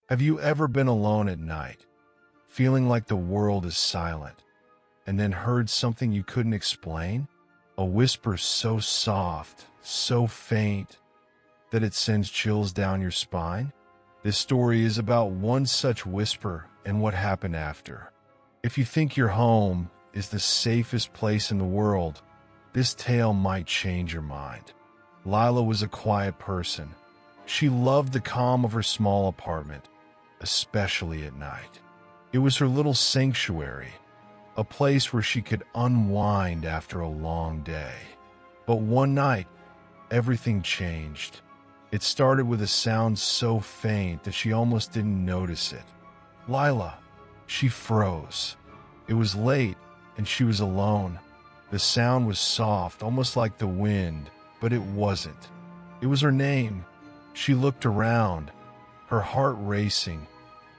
Have you ever been alone at night, feeling like the world is silent, and then heard something you couldn't explain? A whisper so soft, so faint, that it sends chills down your spine? This story is about one such whisper and what happened after. If you think your home is the safest place in the world, this tale might change your mind. Lila was a quiet person. She loved the calm of her small apartment, especially at night. It was her little sanctuary, a place where she could unwind after a long day. But one night, everything changed. It started with a sound so faint that she almost didn't notice it. Lila, she froze. It was late, and she was alone. The sound was soft, almost like the wind, but it wasn't. It was her name. She looked around, her heart racing,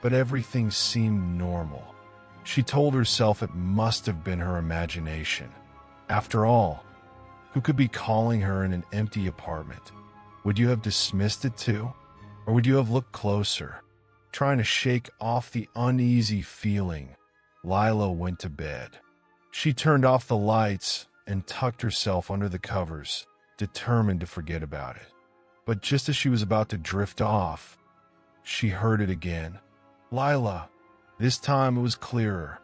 but everything seemed normal. She told herself it must have been her imagination. After all, who could be calling her in an empty apartment? Would you have dismissed it too? Or would you have looked closer, trying to shake off the uneasy feeling? Lila went to bed. She turned off the lights and tucked herself under the covers, determined to forget about it. But just as she was about to drift off, she heard it again. Lila. This time it was clearer.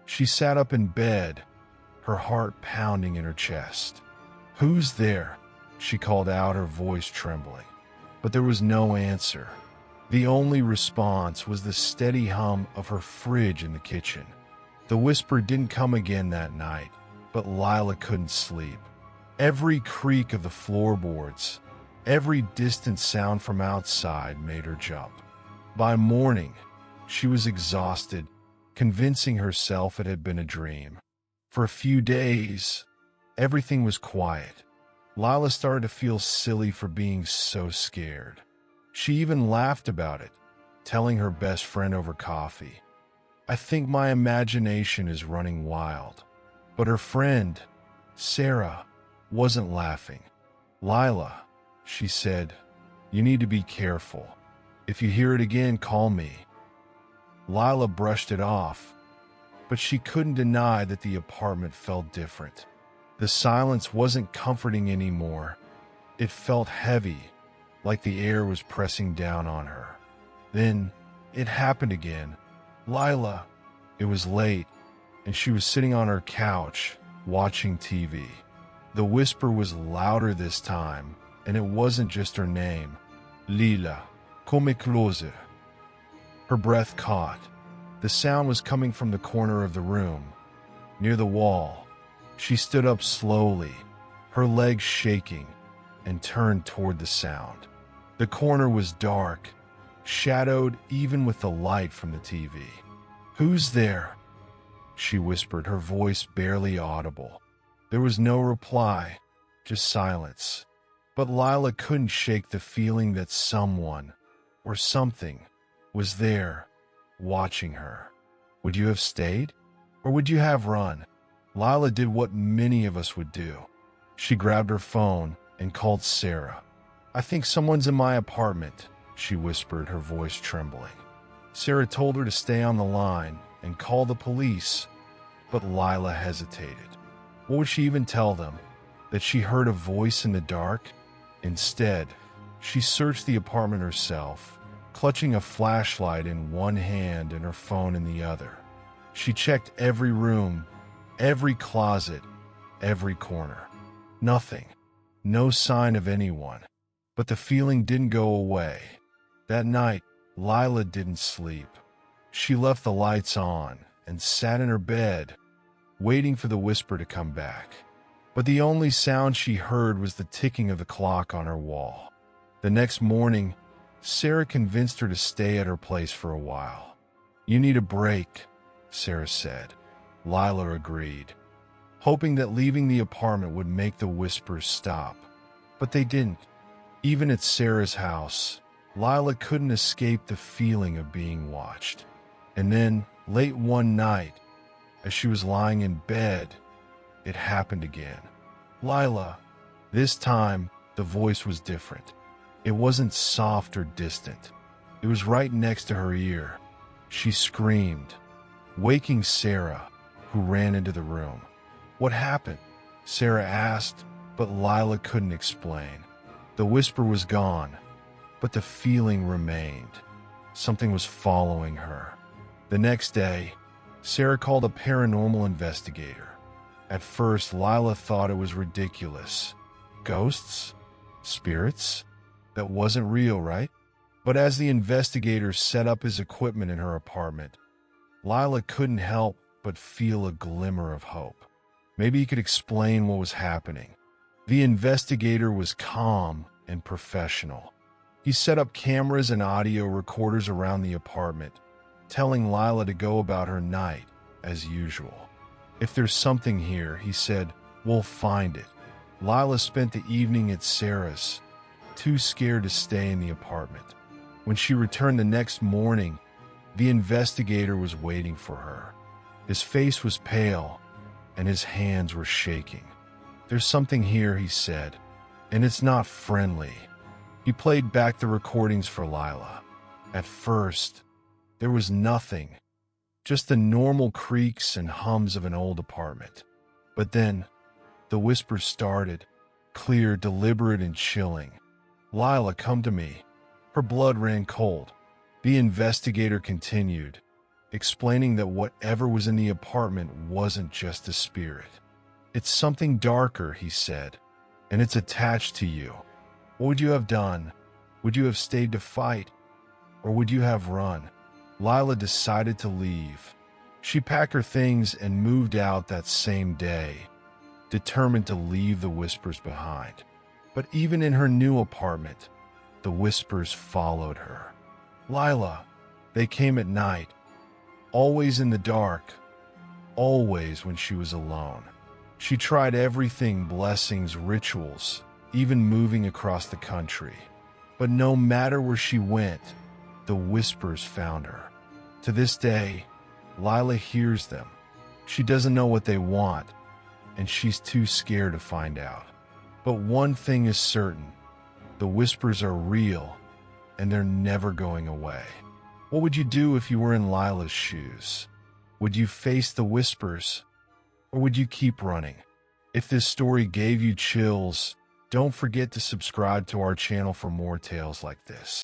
She sat up in bed, her heart pounding in her chest. "Who's there?" she called out, her voice trembling. But there was no answer. The only response was the steady hum of her fridge in the kitchen. The whisper didn't come again that night, but Lila couldn't sleep. Every creak of the floorboards, every distant sound from outside made her jump. By morning, she was exhausted, convincing herself it had been a dream. For a few days, everything was quiet. Lila started to feel silly for being so scared. She even laughed about it, telling her best friend over coffee, "I think my imagination is running wild." But her friend, Sarah, wasn't laughing. "Lila," she said, "you need to be careful. If you hear it again, call me." Lila brushed it off, but she couldn't deny that the apartment felt different. The silence wasn't comforting anymore. It felt heavy, like the air was pressing down on her. Then it happened again. Lila. It was late, and she was sitting on her couch, watching TV. The whisper was louder this time, and it wasn't just her name. Lila, come closer. Her breath caught. The sound was coming from the corner of the room, near the wall. She stood up slowly, her legs shaking, and turned toward the sound. The corner was dark, shadowed even with the light from the TV. "Who's there?" she whispered, her voice barely audible. There was no reply, just silence. But Lila couldn't shake the feeling that someone, or something, was there, watching her. Would you have stayed? Or would you have run? Lila did what many of us would do. She grabbed her phone and called Sarah. "I think someone's in my apartment," she whispered, her voice trembling. Sarah told her to stay on the line and call the police, but Lila hesitated. What would she even tell them? That she heard a voice in the dark? Instead, she searched the apartment herself, clutching a flashlight in one hand and her phone in the other. She checked every room, every closet, every corner. Nothing. No sign of anyone. But the feeling didn't go away. That night, Lila didn't sleep. She left the lights on and sat in her bed, waiting for the whisper to come back. But the only sound she heard was the ticking of the clock on her wall. The next morning, Sarah convinced her to stay at her place for a while. "You need a break," Sarah said. Lila agreed, hoping that leaving the apartment would make the whispers stop. But they didn't. Even at Sarah's house, Lila couldn't escape the feeling of being watched. And then, late one night, as she was lying in bed, it happened again. "Lila." This time, the voice was different. It wasn't soft or distant. It was right next to her ear. She screamed, waking Sarah, who ran into the room. "What happened?" Sarah asked, but Lila couldn't explain. The whisper was gone, but the feeling remained. Something was following her. The next day, Sarah called a paranormal investigator. At first, Lila thought it was ridiculous. Ghosts? Spirits? That wasn't real, right? But as the investigator set up his equipment in her apartment, Lila couldn't help but feel a glimmer of hope. Maybe he could explain what was happening. The investigator was calm and professional. He set up cameras and audio recorders around the apartment, telling Lila to go about her night as usual. "If there's something here," he said, "we'll find it." Lila spent the evening at Sarah's, too scared to stay in the apartment. When she returned the next morning, the investigator was waiting for her. His face was pale, and his hands were shaking. "There's something here," he said, "and it's not friendly." He played back the recordings for Lila. At first, there was nothing, just the normal creaks and hums of an old apartment. But then, the whispers started, clear, deliberate, and chilling. "Lila, come to me." Her blood ran cold. The investigator continued, explaining that whatever was in the apartment wasn't just a spirit. "It's something darker," he said, "and it's attached to you. What would you have done? Would you have stayed to fight? Or would you have run?" Lila decided to leave. She packed her things and moved out that same day, determined to leave the whispers behind. But even in her new apartment, the whispers followed her. "Lila," they came at night, always in the dark, always when she was alone. She tried everything: blessings, rituals, even moving across the country. But no matter where she went, the whispers found her. To this day, Lila hears them. She doesn't know what they want, and she's too scared to find out. But one thing is certain: the whispers are real, and they're never going away. What would you do if you were in Lila's shoes? Would you face the whispers, or would you keep running? If this story gave you chills, don't forget to subscribe to our channel for more tales like this.